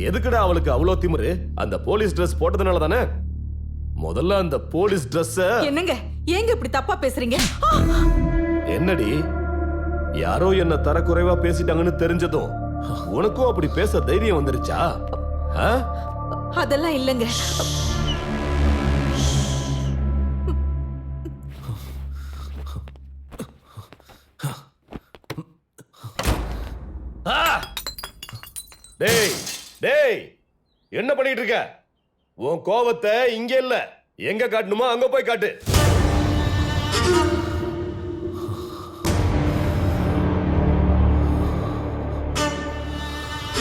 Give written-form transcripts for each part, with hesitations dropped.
எதுக்குடா அவளுக்கு அவ்வளோ திமிரு? அந்த போலீஸ் ட்ரெஸ் போட்டதுனால தானே? முதல்ல அந்த போலீஸ் ட்ரெஸ். என்னங்க ஏங்க இப்படி தப்பா பேசுறீங்க? என்னடி, யாரோ என்ன தரக்குறைவா பேசிட்டாங்கன்னு தெரிஞ்சதும் உனக்கும் அப்படி பேச தைரியம் வந்துருச்சா? அதெல்லாம் இல்லங்க. டேய் டேய், என்ன பண்ணிட்டு இருக்க? உன் கோவத்தை இங்க இல்ல, எங்க காட்டணுமோ அங்க போய் காட்டு.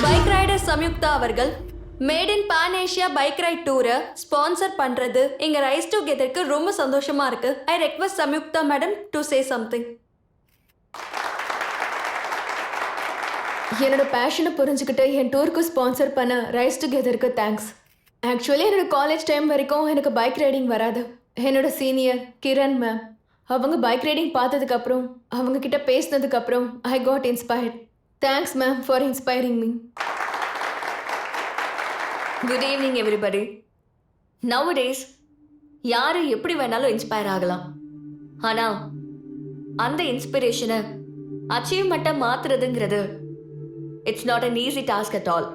பைக் ரைடர் சம்யுக்தா அவர்கள் made in pan Asia bike ride டூரை ஸ்பான்சர் பண்றது எங்க ரைஸ் டுகெதருக்கு ரொம்ப சந்தோஷமா இருக்கு. I request Samyuktha madam to say something. என்னோட பேஷனை புரிஞ்சுக்கிட்டு என் டூருக்கு ஸ்பான்சர் பண்ண ரைஸ் டுகெதருக்கு தேங்க்ஸ். ஆக்சுவலி என்னோட காலேஜ் டைம் வரைக்கும் எனக்கு பைக் ரைடிங் வராது. என்னோட சீனியர் கிரண் மேம் அவங்க பைக் ரைடிங் பார்த்ததுக்கப்புறம் அவங்க கிட்ட பேசினதுக்கப்புறம் I got inspired. Thanks ma'am for inspiring me. Good evening everybody. Nowadays யாரு எப்படி வேணாலும் இன்ஸ்பயர் ஆகலாம். ஆனா அந்த இன்ஸ்பிரேஷனை அச்சீவ்மெண்ட்டை மாத்துறதுங்கிறது it's not an easy task at all.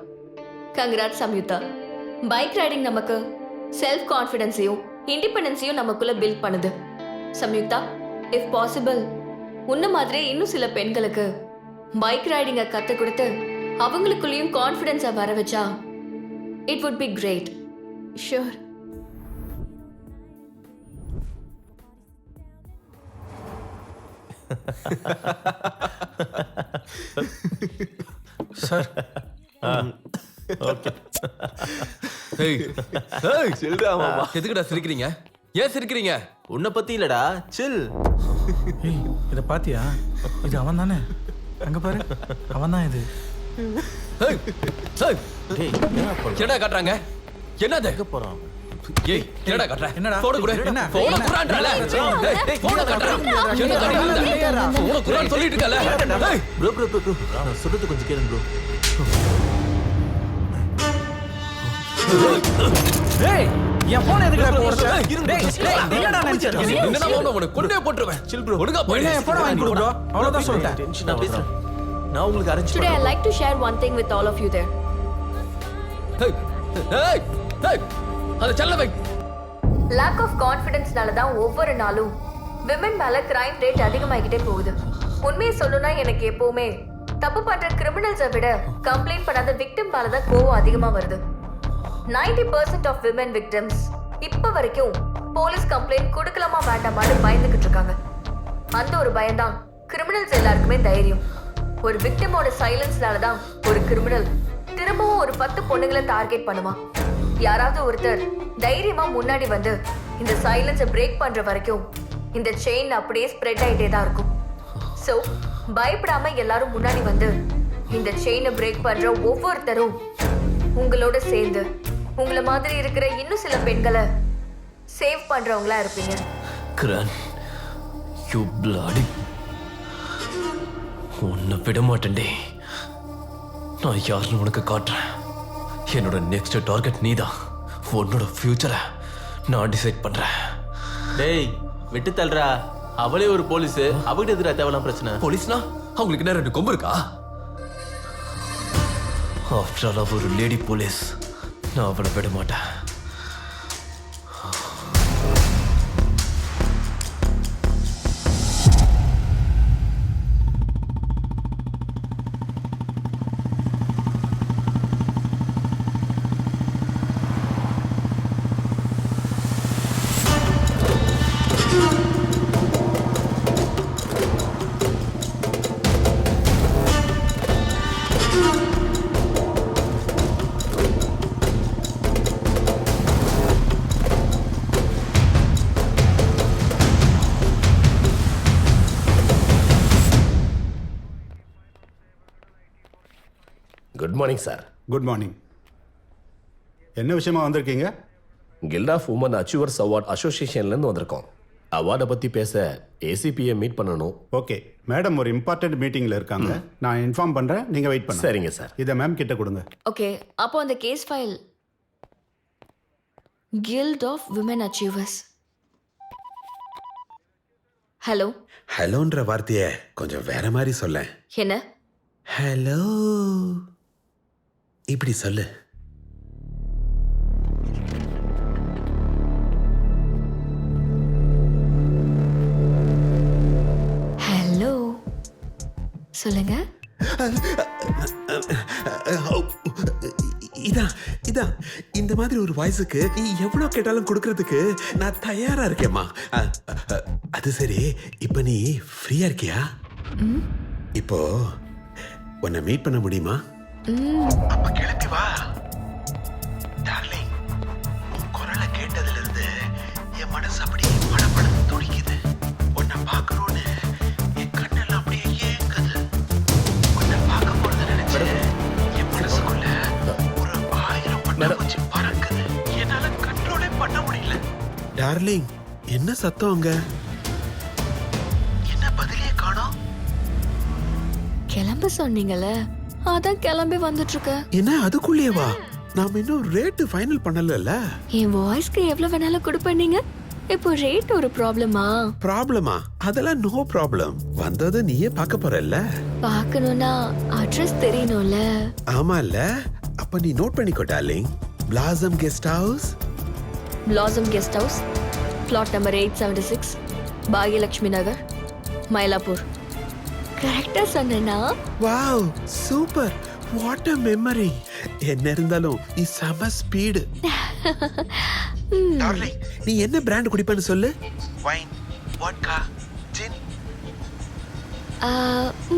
Congrat Samyuktha. Bike riding நமக்கு செல்ஃப் கான்ஃபிடென்ஸையும் இண்டிபெண்டன்ஸையும் நமக்குள்ள பில்ட் பண்ணுது. சம்யுக்தா, இஃப் பாசிபிள் உன்ன மாதிரி இன்னும் சில பெண்களுக்கு பைக் ரைடிங்கை கற்றுக் கொடுத்து அவங்களுக்குள்ளேயும் கான்ஃபிடென்ஸை வர வச்சா it would be great. Sure. Sir okay. ஏய் ஏய் சில்டா மாமா. எதுக்குடா சிரிக்கிறீங்க? ஏன் சிரிக்கிறீங்க? உன்னை பத்தி இல்லடா, சில். ஏய் இத பாத்தியா? இது அவன் தானே? அங்க பாரு, அவன் தான் இது. ஏய் ஏய் டேய் என்னடா காட்றாங்க? என்னது? எங்க போறான்? ஏய் என்னடா காட்ற? என்னடா? போன் குடு. என்ன? போன் குடுறான்டல. டேய் போன் காட்ற. என்ன காட்ற? போன் குடுறான் சொல்லிட்டு இருக்கல. ஏய் ப்ரோ நான் சொல்றது கொஞ்சம் கேளுங்க ப்ரோ. டேய் என் போன் எதுக்குடா போடுற? இருங்க. டேய் என்னடா நினைச்சிட்டு நீ? என்னடா உன்னை கொன்னே போட்டுருவேன். Chill bro. ஒழுங்கா போய் என் போன் வாங்கி கொடு ப்ரோ. அவ்வளவுதான் சொல்லிட்டேன். டென்ஷன் நான் பேசுறேன். நான் உங்களுக்கு அரேஞ்ச் Today I பண்றேன். like to share one thing with all of you there. ஏய் ஏய் ஏய் அத செல்ல வை. லேக் ஆஃப் கான்ஃபிடன்ஸ்னால தான் ஒவ்வொரு நாளும் விமன் மேல கிரைம் ரேட் அதிகமாகிட்டே போகுது. உண்மையை சொல்லணும்னா எனக்கு எப்பவுமே தப்பு பண்ற கிரிமினல்ஸை விட கம்ப்ளைண்ட் பண்ணாத விக்டிம் மேல தான் கோவம் அதிகமா வருது. 90% ஆஃப் விமன் விக்டிம்ஸ் இப்ப வரைக்கும் போலீஸ் கம்ப்ளைண்ட் கொடுக்கலாமா வேண்டாமான்னு பயந்துகிட்டு இருக்காங்க. அந்த ஒரு பயம்தான் கிரிமினல்ஸ் எல்லாருக்குமே தைரியம். ஒரு விக்டிமோட சைலன்ஸ்னால தான் ஒரு கிரிமினல் திரும்பவும் ஒரு 10 பொண்ணுங்களை டார்கெட் பண்ணுவான். யாராவது ஒருத்தர் தைரியமா முன்னாடி வந்து இந்த சைலன்ஸை பிரேக் பண்ற வரைக்கும் இந்த செயின் அப்படியே ஸ்ப்ரெட் ஆயிட்டே தான் இருக்கும். ஸோ பயப்படாம எல்லாரும் முன்னாடி வந்து இந்த செயினை பிரேக் பண்ற ஒவ்வொருத்தரும் உங்களோட சேர்ந்து உங்களை மாதிரி இருக்கிற இன்னும் சில பெண்களை சேவ் பண்றவங்களா இருப்பீங்க. கிரண் யூ பிளாடி உன்னை விட மாட்டேன்டே. நான் யாருன்னு உனக்கு காட்டுறேன். என்னோட நெக்ஸ்ட் டார்கெட் நீதான். உன்னோட ஃபியூச்சரை நான் டிசைட் பண்றேன். டேய் விட்டு தள்ளுறா. அவளே ஒரு போலீஸ், அவகிட்ட எதிரா தேவலாம் பிரச்சனை. போலீஸ்னா அவங்களுக்கு என்ன 2 கொம்பு இருக்கா? ஆஃப்டர் ஆல் அவ ஒரு லேடி போலீஸ். நான் அவளை விட மாட்டேன். Good morning sir. Good morning. என்ன விஷயமா வந்திருக்கீங்க? Guild of women achievers award அசோசியேஷன்லேருந்து வந்திருக்கோம். அவார்டை பத்தி பேச ஏசிபியை மீட் பண்ணணும். ஓகே மேடம் ஒரு இம்பார்ட்டன்ட் மீட்டிங்ல இருக்காங்க. நான் இன்ஃபார்ம் பண்றேன், நீங்க வெயிட் பண்ணுங்க. சரிங்க சார். இதை மேம் கிட்ட கொடுங்க. ஓகே, அப்போ அந்த case file guild of women achievers. Hello. ஹலோன்ற வார்த்தைய கொஞ்சம் வேற மாதிரி சொல்ல. என்ன? ஹலோ இப்படி சொல்லு. ஹலோ சொல்லுங்க. இதான் இந்த மாதிரி ஒரு வாய்ஸுக்கு நீ எவ்வளவு கேட்டாலும் கொடுக்கறதுக்கு நான் தயாரா இருக்கேம்மா. அது சரி, இப்ப நீ ஃப்ரீயா இருக்கியா? இப்போ உன்னை மீட் பண்ண முடியுமா? அப்ப கிளம்பி வா டார்லிங். உன் குரலை கேட்டதுல இருந்து என் மனசு அப்படியே படபடன்னு துடிக்குது. உன்னை பார்க்கணும்னு என் கண்ணெல்லாம் அப்படியே ஏங்குது. உன்னை பார்க்க போறத நினைச்சு என் மனசுக்குள்ள ஒரு 1000 பட்டாம்பூச்சி பறக்குது. என்னால கண்ட்ரோலே பண்ண முடியல. டார்லிங், என்ன சத்தம் அங்க? என்ன பதிலே காணோம்? கிளம்ப சொன்னீங்கல்ல, அதான் கிளம்பி வந்துட்டு இருக்க. என்ன அதுக்குள்ளே வா? நாம இன்னும் ரேட் ஃபைனல் பண்ணலல்ல. என் வாய்ஸ்க்கு எவ்வளவு வேணாலும் கொடுப்பேன். நீங்க இப்போ ரேட் ஒரு ப்ராப்ளமா? ப்ராப்ளமா? அதெல்லாம் நோ ப்ராப்ளம். வந்தது நீயே பார்க்க போறல்ல. பார்க்கணும்னா அட்ரஸ் தெரியணும்ல. ஆமால, அப்ப நீ நோட் பண்ணிக்கோ darling. Blossom guest house. Blossom guest house, flat number 876, Bhagyalakshmi Nagar, Mylapore. கரெக்டா சொன்னேனா? Wow, super. What a memory. என்ன இருந்தாலும் நீ செம ஸ்பீடு. டார்லிங், நீ என்ன பிராண்ட் குடிப்பேன்னு சொல்லு. வைன், வோட்கா, ஜின்.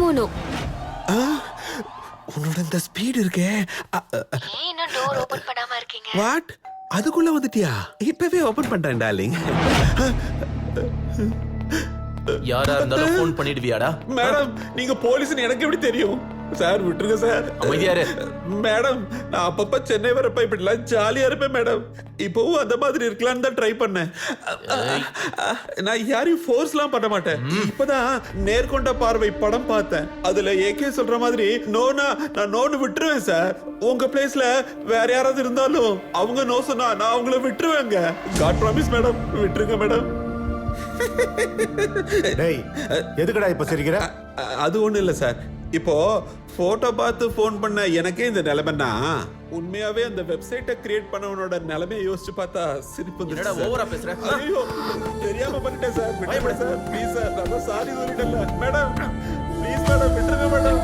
மூணு. உன்னோட இந்த ஸ்பீடு இருக்கே. இன்னும் டோர் ஓபன் பண்ணாம இருக்கீங்க? வாட்? அதுக்குள்ள வந்துட்டியா? இப்பவே ஓபன் பண்றேன் டார்லிங். யாரா இருந்தாலும் ஃபோன் பண்ணிடுவியாடா? மேடம், நீங்க போலீஸ்னு எனக்கு எப்படி தெரியும்? சார் விட்டுருங்க சார். அமைதியாரு. மேடம், நான் அப்பப்ப சென்னை வரப்ப இப்படிலாம் ஜாலியா இருப்பேன் மேடம். இப்பவும் அந்த மாதிரி இருக்கலாம்னு தான் ட்ரை பண்ணேன். நான் யாரையும் ஃபோர்ஸ்லாம் பண்ண மாட்டேன். இப்பதான் நேர்கொண்ட பார்வை படம் பார்த்தேன். அதுல ஏகே சொல்ற மாதிரி நோனா நான் நோன்னு விட்டுருவேன் சார். உங்க பிளேஸ்ல வேற யாராவது இருந்தாலும் அவங்க நோ சொன்னா நான் அவங்கள விட்டுருவேங்க. காட் ப்ராமிஸ் மேடம், விட்டுருங்க மேடம். டேய், எதுக்குடா இப்ப சிரிக்கிற? அது ஒண்ணும் இல்ல சார். இப்போ போட்டோ பார்த்து போன் பண்ண எனக்கே இந்த நிலைமைன்னா உண்மையாவே அந்த வெப்சைட்டை கிரியேட் பண்ணவனோட நிலைமையை யோசிச்சு பார்த்தா சிரிப்பு. என்னடா ஓவரா பேசுற? ஐயோ, தெரியாம பண்ணிட்டேன் சார். விட்டுருங்க சார், ப்ளீஸ் சார். நான் சாரி சொல்லிட்டேன்ல மேடம். ப்ளீஸ் மேடம், விட்டுருங்க மேடம்.